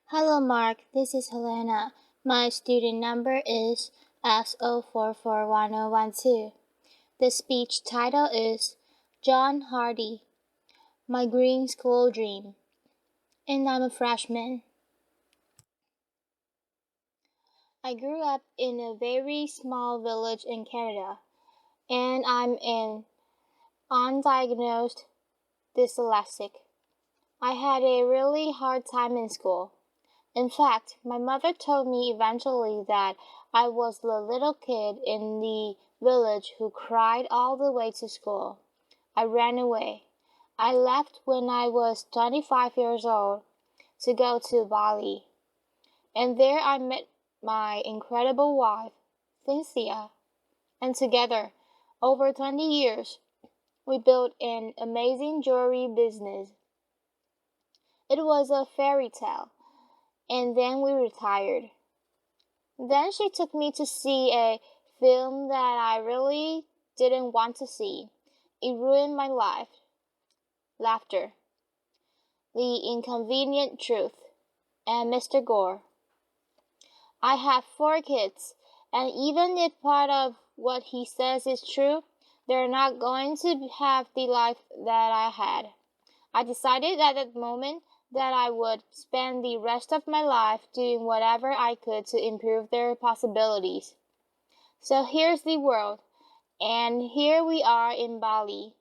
Hello, Mark. This is Hellena. My student number is S0441012. The speech title is John Hardy, My Green School Dream, and I'm a freshman. I grew up in a very small village in Canada, and I'm an undiagnosed dyslexic. I had a really hard time in school. In fact, my mother told me eventually that I was the little kid in the village who cried all the way to school. I ran away. I left when I was 25 years old to go to Bali, and there I met my incredible wife, Cynthia, and together, over 20 years, we built an amazing jewelry business. It was a fairy tale, and then we retired. Then she took me to see a film that I really didn't want to see. It ruined my life. Laughter. The Inconvenient Truth. And Mr. Gore. I have 4 kids, and even if part of what he says is true, they're not going to have the life that I had. I decided at that moment that I would spend the rest of my life doing whatever I could to improve their possibilities. So here's the world, and here we are in Bali.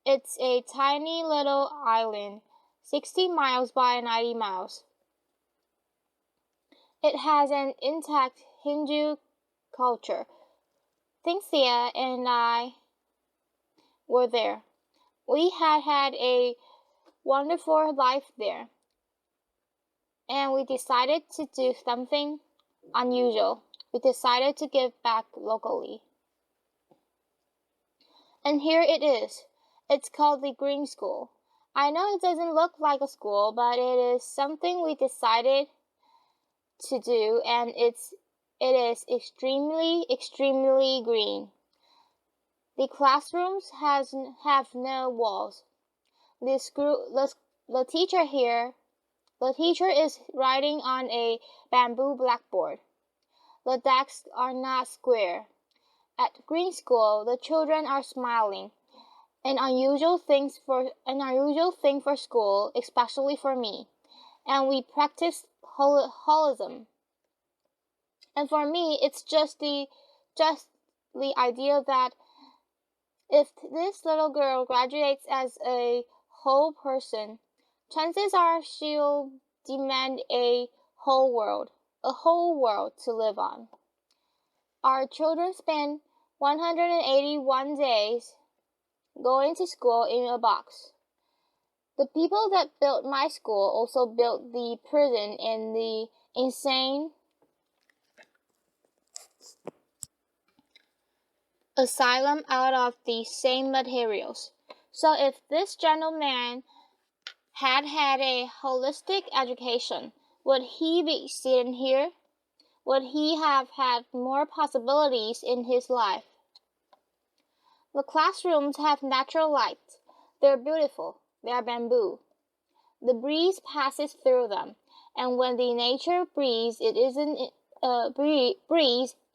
It's a tiny little island, 60 miles by 90 miles. It has an intact Hindu culture. Cynthia and I were there. We had a wonderful life there, and we decided to do something unusual. We decided to give back locally. And here it is. It's called the Green School. I know it doesn't look like a school, but it is something we decided to do, and it is extremely green. The classrooms have no walls. The teacher is writing on a bamboo blackboard. The desks are not square. At Green School, the children are smiling. An unusual thing for school, especially for me. And we practice holism. And for me, it's just the idea that if this little girl graduates as a whole person, chances are she'll demand a whole world to live on. Our children spend 181 days going to school in a box. The people that built my school also built the prison and the insane asylum out of the same materials. So if this gentleman had had a holistic education, would he be sitting here? Would he have had more possibilities in his life? The classrooms have natural light. They're beautiful. They are bamboo. The breeze passes through them, and when the nature breeze isn't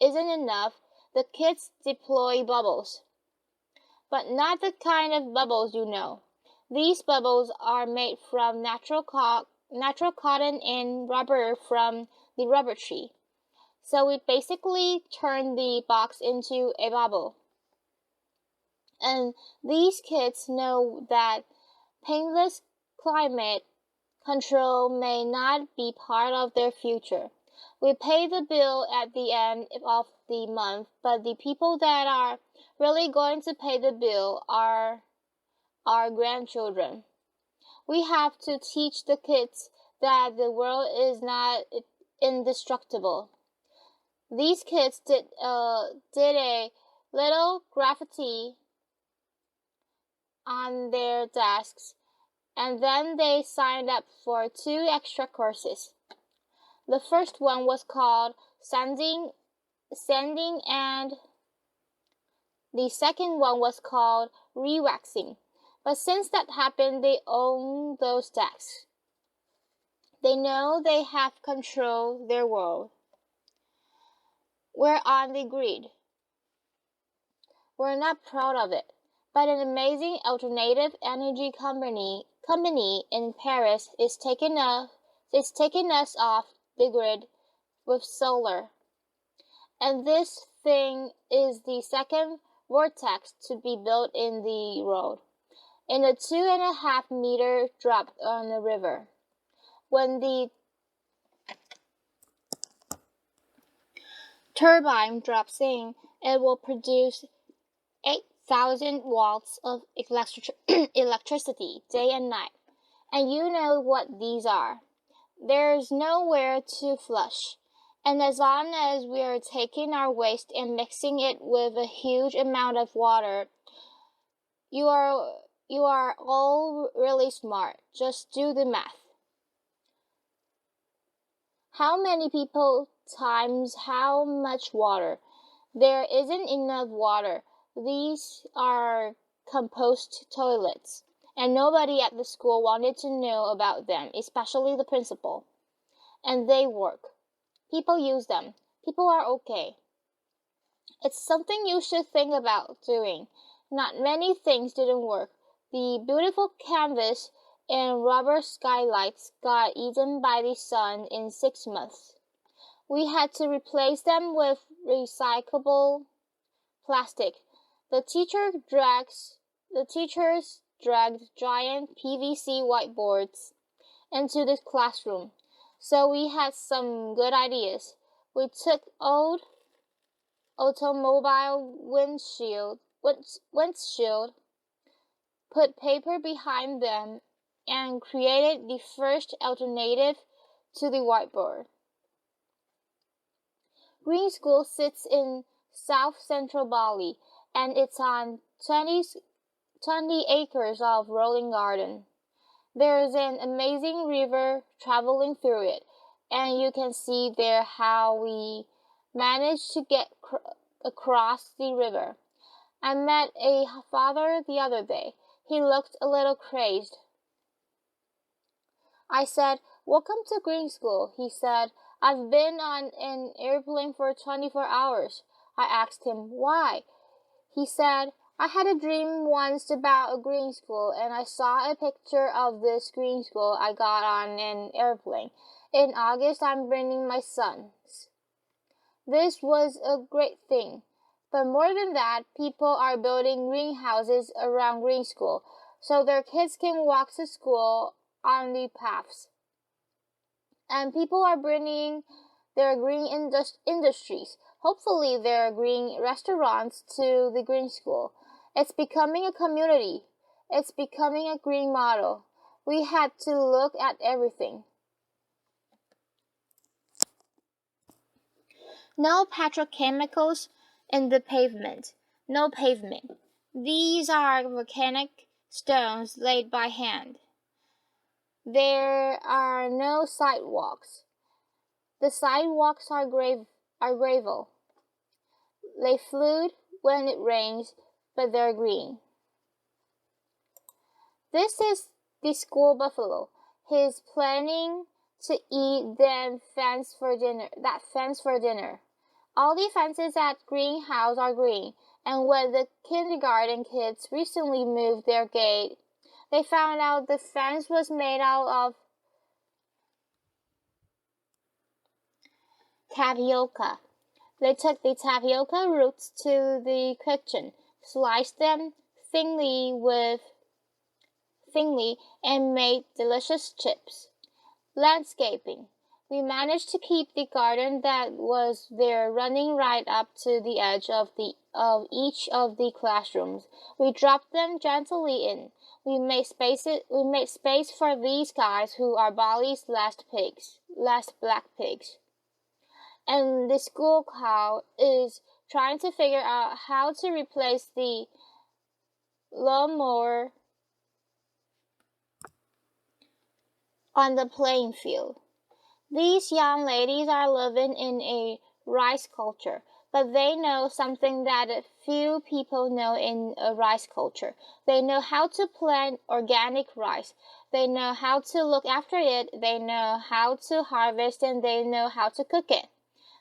enough, the kids deploy bubbles. But not the kind of bubbles you know. These bubbles are made from natural cotton and rubber from the rubber tree. So we basically turn the box into a bubble. And these kids know that painless climate control may not be part of their future. We pay the bill at the end of the month, but the people that are really going to pay the bill are our grandchildren. We have to teach the kids that the world is not indestructible. These kids did a little graffiti on their desks, and then they signed up for 2 extra courses. The first one was called sanding, and the second one was called rewaxing. But since that happened, they own those desks. They know they have control their world. We're on the grid. We're not proud of it, but an amazing alternative energy company in Paris is taking us off the grid with solar. And this thing is the second vortex to be built in the road, in a 2.5-meter drop on the river. When the turbine drops in, it will produce 8,000 watts of electricity day and night. And you know what these are. There's nowhere to flush. And as long as we are taking our waste and mixing it with a huge amount of water, you are all really smart. Just do the math. How many people times how much water? There isn't enough water. These are compost toilets, and nobody at the school wanted to know about them, especially the principal. And they work. People use them. People are okay. It's something you should think about doing. Not many things didn't work. The beautiful canvas and rubber skylights got eaten by the sun in 6 months. We had to replace them with recyclable plastic. The teachers dragged giant PVC whiteboards into the classroom. So we had some good ideas. We took old automobile windshield, put paper behind them, and created the first alternative to the whiteboard. Green School sits in South Central Bali, and it's on 20 acres of rolling garden. There's an amazing river traveling through it, and you can see there how we managed to get across the river. I met a father the other day. He looked a little crazed. I said, "Welcome to Green School." He said, "I've been on an airplane for 24 hours. I asked him, "Why?" He said, "I had a dream once about a green school, and I saw a picture of this green school I got on an airplane. In August, I'm bringing my sons." This was a great thing. But more than that, people are building greenhouses around Green School, so their kids can walk to school on the paths. And people are bringing their green industries, hopefully their green restaurants, to the Green School. It's becoming a community. It's becoming a green model. We had to look at everything. No petrochemicals in the pavement. No pavement. These are volcanic stones laid by hand. There are no sidewalks. The sidewalks are gravel. They flood when it rains, but they're green. This is the school buffalo. He's planning to eat that fence for dinner. All the fences at greenhouse are green, and when the kindergarten kids recently moved their gate, they found out the fence was made out of tapioca. They took the tapioca roots to the kitchen, sliced them thinly, and made delicious chips. Landscaping. We managed to keep the garden that was there running right up to the edge of each of the classrooms. We dropped them gently in. We made space for these guys who are Bali's last black pigs. And the school cow is trying to figure out how to replace the lawnmower on the playing field. These young ladies are living in a rice culture. but they know something that few people know in a rice culture. They know how to plant organic rice. They know how to look after it. They know how to harvest, and they know how to cook it.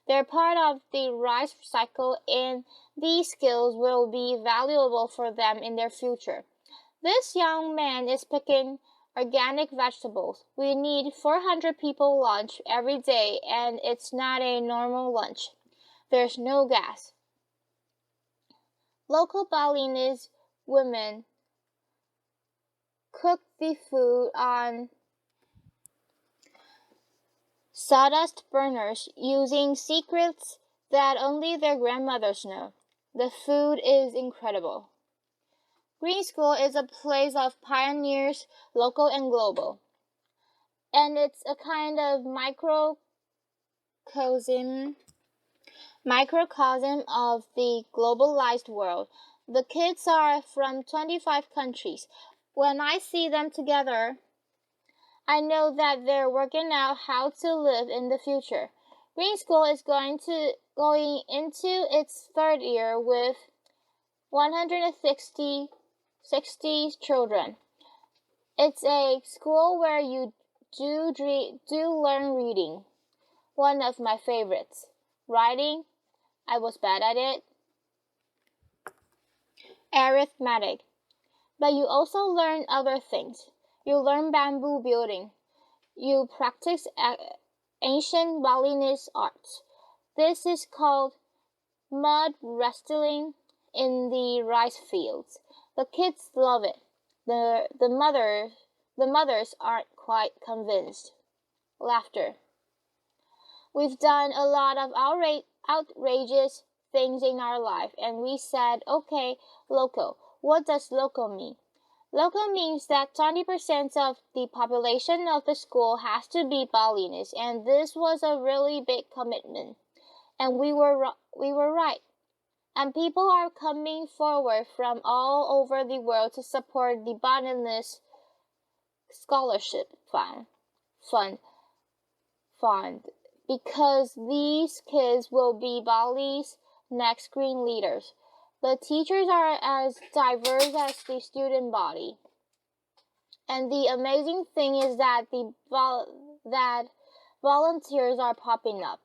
They're part of the rice cycle, and these skills will be valuable for them in their future. This young man is picking organic vegetables. We need 400 people lunch every day, and it's not a normal lunch. There's no gas. Local Balinese women cook the food on sawdust burners using secrets that only their grandmothers know. The food is incredible. Green School is a place of pioneers, local and global. And it's a kind of microcosm of the globalized world. The kids are from 25 countries. When I see them together, I know that they're working out how to live in the future. Green School is going into its third year with 160 children. It's a school where you do learn reading. One of my favorites. Writing, I was bad at it. Arithmetic. But you also learn other things. You learn bamboo building. You practice ancient Balinese arts. This is called mud wrestling in the rice fields. The kids love it. The mothers aren't quite convinced. Laughter. We've done a lot of outrageous things in our life, and we said, okay, local. What does local mean? Local means that 20% of the population of the school has to be Balinese, and this was a really big commitment. And we were right. And people are coming forward from all over the world to support the Balinese scholarship fund, because these kids will be Bali's next green leaders. The teachers are as diverse as the student body. And the amazing thing is that volunteers are popping up.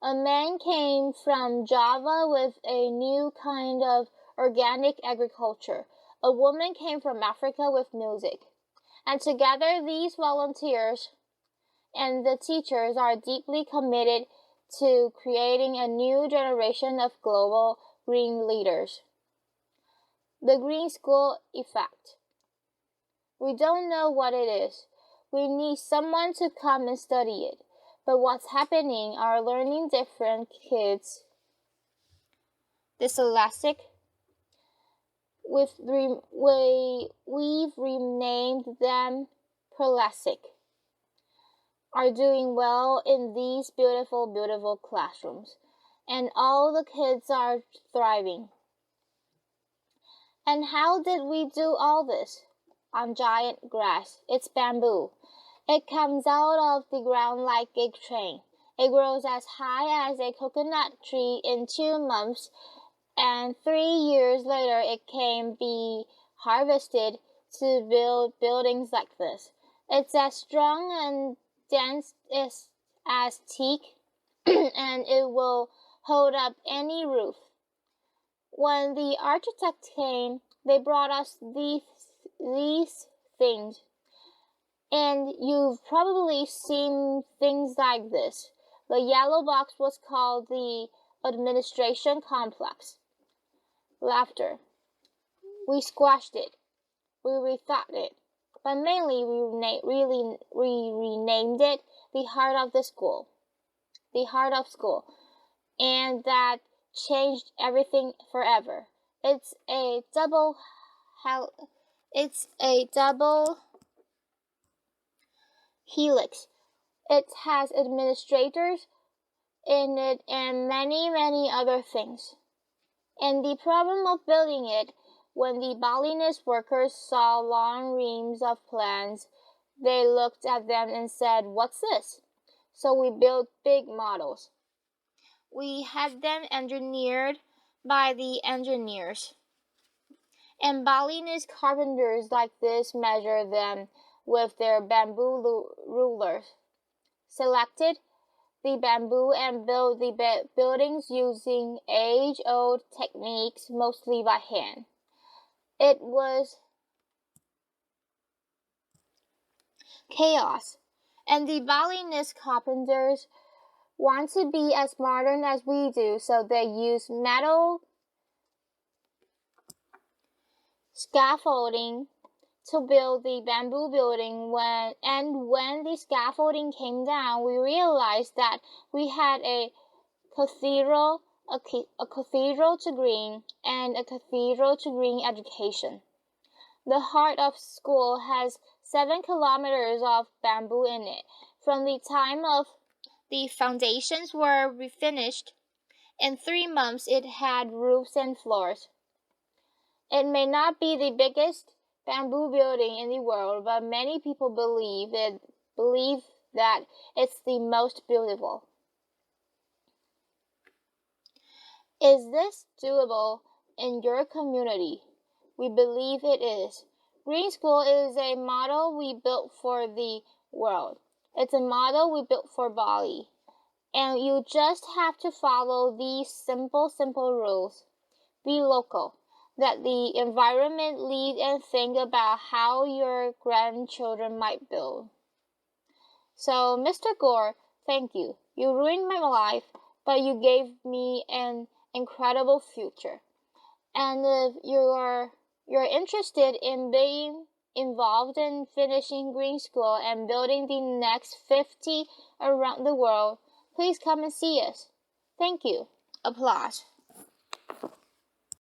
A man came from Java with a new kind of organic agriculture. A woman came from Africa with music. And together these volunteers and the teachers are deeply committed to creating a new generation of global green leaders. The Green School effect. We don't know what it is. We need someone to come and study it. But what's happening are learning different kids. Dyslexic. We've renamed them Perlexic. Are doing well in these beautiful, beautiful classrooms. And all the kids are thriving. And how did we do all this? On giant grass. It's bamboo. It comes out of the ground like a train. It grows as high as a coconut tree in 2 months, and 3 years later it can be harvested to build buildings like this. It's as strong and dense as teak, and it will hold up any roof. When the architect came, they brought us these things. And you've probably seen things like this. The yellow box was called the administration complex. Laughter. We squashed it. We rethought it. But mainly we renamed it the heart of the school. The heart of school. And that changed everything forever. It's a double helix. It has administrators in it and many, many other things. And the problem of building it, when the Balinese workers saw long reams of plans, they looked at them and said, "What's this?" So we built big models. We had them engineered by the engineers. And Balinese carpenters like this measure them with their bamboo rulers. Selected the bamboo and built the buildings using age-old techniques, mostly by hand. It was chaos, and the Balinese carpenters want to be as modern as we do, so they use metal scaffolding to build the bamboo building. When the scaffolding came down, we realized that we had a cathedral to green and a cathedral to green education. The heart of school has 7 kilometers of bamboo in it. From the time of the foundations were finished, in 3 months it had roofs and floors. It may not be the biggest bamboo building in the world, but many people believe that it's the most beautiful. Is this doable in your community? We believe it is. Green School is a model we built for the world. It's a model we built for Bali. And you just have to follow these simple rules. Be local. Let the environment lead and think about how your grandchildren might build. So, Mr. Gore, thank you. You ruined my life, but you gave me an incredible future. And if you're interested in being involved in finishing Green School and building the next 50 around the world, please come and see us. Thank you. Applause.